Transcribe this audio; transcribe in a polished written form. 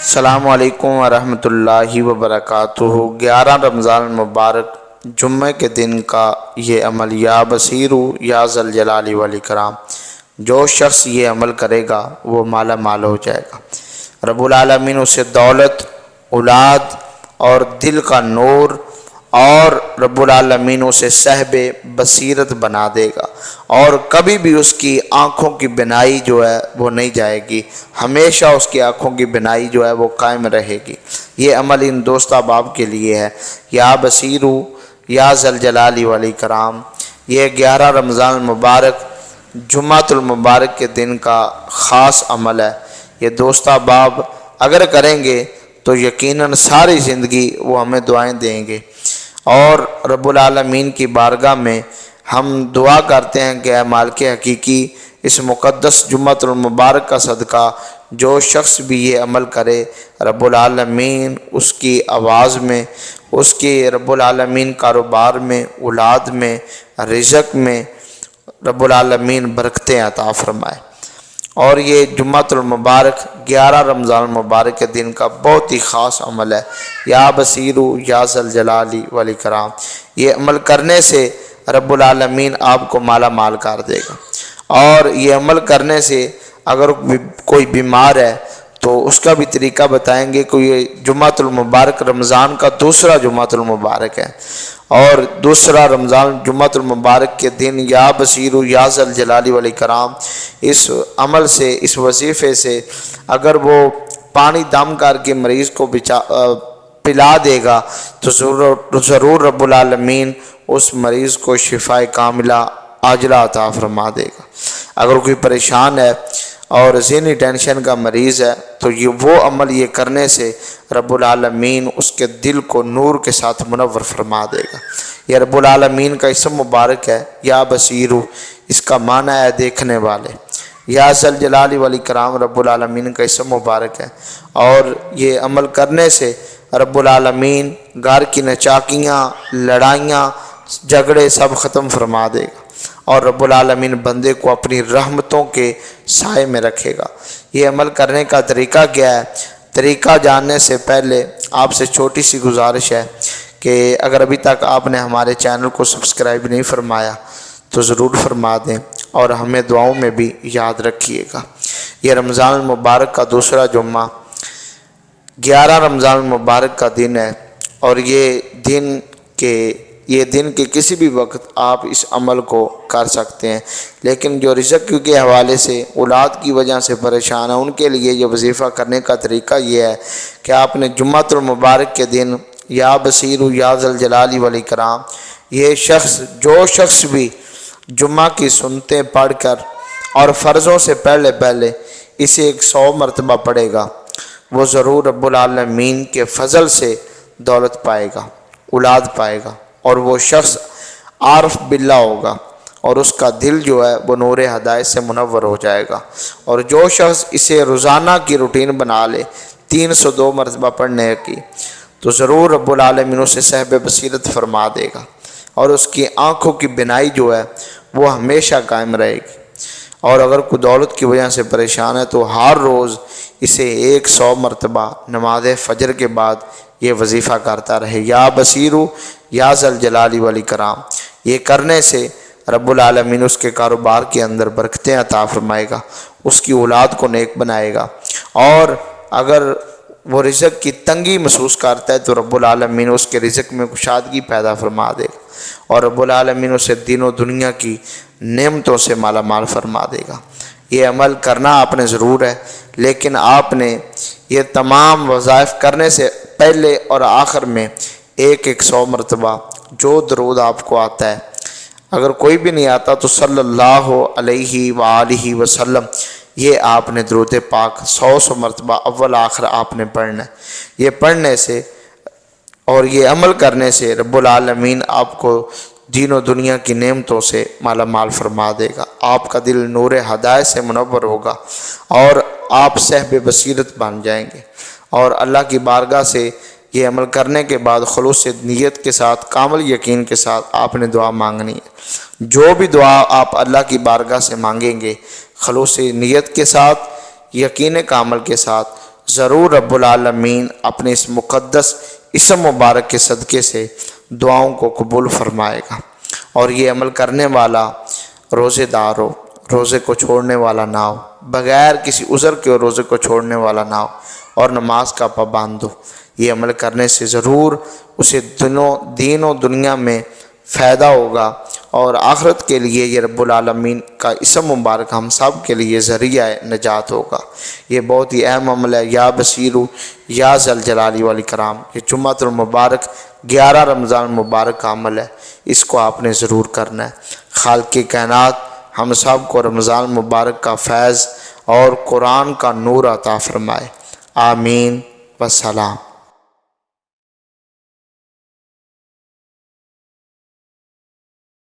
السلام علیکم ورحمۃ اللہ وبرکاتہ۔ 11 رمضان المبارک جمعہ کے دن کا یہ عمل، یا بصیر یا ذی الجلال والاکرام، جو شخص یہ عمل کرے گا وہ مالا مال ہو جائے گا۔ رب العالمین اسے دولت، اولاد اور دل کا نور، اور رب العالمین اسے صاحب بصیرت بنا دے گا، اور کبھی بھی اس کی آنکھوں کی بینائی جو ہے وہ نہیں جائے گی، ہمیشہ اس کی آنکھوں کی بینائی جو ہے وہ قائم رہے گی۔ یہ عمل ان دوست احباب کے لیے ہے، یا بصیر یا ذی الجلال والاکرام۔ یہ 11 رمضان المبارک جمعۃ المبارک کے دن کا خاص عمل ہے۔ یہ دوست احباب اگر کریں گے تو یقیناً ساری زندگی وہ ہمیں دعائیں دیں گے، اور رب العالمین کی بارگاہ میں ہم دعا کرتے ہیں کہ اے مالک حقیقی، اس مقدس جمعۃ المبارک کا صدقہ جو شخص بھی یہ عمل کرے، رب العالمین اس کی آواز میں، اس کی رب العالمین کاروبار میں، اولاد میں، رزق میں رب العالمین برکتیں عطا فرمائے۔ اور یہ جمعۃ المبارک 11 رمضان المبارک کے دن کا بہت ہی خاص عمل ہے، یا بصیر یا ذی الجلال والاکرام۔ یہ عمل کرنے سے رب العالمین آپ کو مالا مال کر دے گا، اور یہ عمل کرنے سے اگر کوئی بیمار ہے تو اس کا بھی طریقہ بتائیں گے کہ یہ جمعۃ المبارک رمضان کا دوسرا جمعۃ المبارک ہے، اور دوسرا رمضان جمعۃ المبارک کے دن یا بصیر یا ذی الجلال والاکرام، اس عمل سے، اس وظیفے سے اگر وہ پانی دم کر کے مریض کو پلا دے گا تو ضرور رب العالمین اس مریض کو شفائے کاملہ عاجلہ عطا فرما دے گا۔ اگر کوئی پریشان ہے اور ذہنی ٹینشن کا مریض ہے تو وہ عمل یہ کرنے سے رب العالمین اس کے دل کو نور کے ساتھ منور فرما دے گا۔ یہ رب العالمین کا اسم مبارک ہے، یا بصیر، اس کا معنی ہے دیکھنے والے۔ یا ذی الجلال والاکرام رب العالمین کا اسم مبارک ہے، اور یہ عمل کرنے سے رب العالمین گھر کی نچاکیاں، لڑائیاں، جھگڑے سب ختم فرما دے گا، اور رب العالمین بندے کو اپنی رحمتوں کے سائے میں رکھے گا۔ یہ عمل کرنے کا طریقہ کیا ہے؟ طریقہ جاننے سے پہلے آپ سے چھوٹی سی گزارش ہے کہ اگر ابھی تک آپ نے ہمارے چینل کو سبسکرائب نہیں فرمایا تو ضرور فرما دیں، اور ہمیں دعاؤں میں بھی یاد رکھیے گا۔ یہ رمضان المبارک کا دوسرا جمعہ 11 رمضان المبارک کا دن ہے، اور یہ دن کے کسی بھی وقت آپ اس عمل کو کر سکتے ہیں، لیکن جو رزق کے حوالے سے اولاد کی وجہ سے پریشان ہیں ان کے لیے یہ وظیفہ کرنے کا طریقہ یہ ہے کہ آپ نے جمعۃ المبارک کے دن یا بصیر یا ذی الجلال والاکرام، یہ جو شخص بھی جمعہ کی سنتیں پڑھ کر اور فرضوں سے پہلے اسے 100 مرتبہ پڑھے گا، وہ ضرور رب العالمین کے فضل سے دولت پائے گا، اولاد پائے گا، اور وہ شخص عارف باللہ ہوگا، اور اس کا دل جو ہے وہ نور ہدایت سے منور ہو جائے گا۔ اور جو شخص اسے روزانہ کی روٹین بنا لے 302 مرتبہ پڑھنے کی، تو ضرور رب العالمین اسے صاحب بصیرت فرما دے گا، اور اس کی آنکھوں کی بینائی جو ہے وہ ہمیشہ قائم رہے گی۔ اور اگر کوئی دولت کی وجہ سے پریشان ہے تو ہر روز اسے 100 مرتبہ نماز فجر کے بعد یہ وظیفہ کرتا رہے، یا بصیر یا ذی الجلال والاکرام۔ یہ کرنے سے رب العالمین اس کے کاروبار کے اندر برکتیں عطا فرمائے گا، اس کی اولاد کو نیک بنائے گا، اور اگر وہ رزق کی تنگی محسوس کرتا ہے تو رب العالمین اس کے رزق میں کشادگی پیدا فرما دے گا، اور رب العالمین اسے دین و دنیا کی نعمتوں سے مالا مال فرما دے گا۔ یہ عمل کرنا آپ نے ضرور ہے، لیکن آپ نے یہ تمام وظائف کرنے سے پہلے اور آخر میں 100 مرتبہ جو درود آپ کو آتا ہے، اگر کوئی بھی نہیں آتا تو صلی اللہ علیہ وآلہ وسلم، یہ آپ نے درود پاک 100 مرتبہ اول آخر آپ نے پڑھنا ہے۔ یہ پڑھنے سے اور یہ عمل کرنے سے رب العالمین آپ کو دین و دنیا کی نعمتوں سے مالا مال فرما دے گا، آپ کا دل نور ہدایت سے منور ہوگا، اور آپ صاحب بصیرت بن جائیں گے۔ اور اللہ کی بارگاہ سے یہ عمل کرنے کے بعد خلوص نیت کے ساتھ، کامل یقین کے ساتھ آپ نے دعا مانگنی ہے۔ جو بھی دعا آپ اللہ کی بارگاہ سے مانگیں گے، خلوص نیت کے ساتھ، یقین کامل کے ساتھ، ضرور رب العالمین اپنے اس مقدس اسم مبارک کے صدقے سے دعاؤں کو قبول فرمائے گا، اور یہ عمل کرنے والا روزے دار ہو، روزے کو چھوڑنے والا نہ ہو، بغیر کسی عذر کے روزے کو چھوڑنے والا نہ ہو، اور نماز کا پابند ہو۔ یہ عمل کرنے سے ضرور اسے دین و دنیا میں فائدہ ہوگا، اور آخرت کے لیے یہ رب العالمین کا اسم مبارک ہم سب کے لیے ذریعہ نجات ہوگا۔ یہ بہت ہی اہم عمل ہے، یا بصیر یا ذی الجلال والاکرام۔ یہ جمعۃ المبارک 11 رمضان المبارک کا عمل ہے، اس کو آپ نے ضرور کرنا ہے۔ خالق کائنات ہم سب کو رمضان المبارک کا فیض اور قرآن کا نور عطا فرمائے، آمین والسلام۔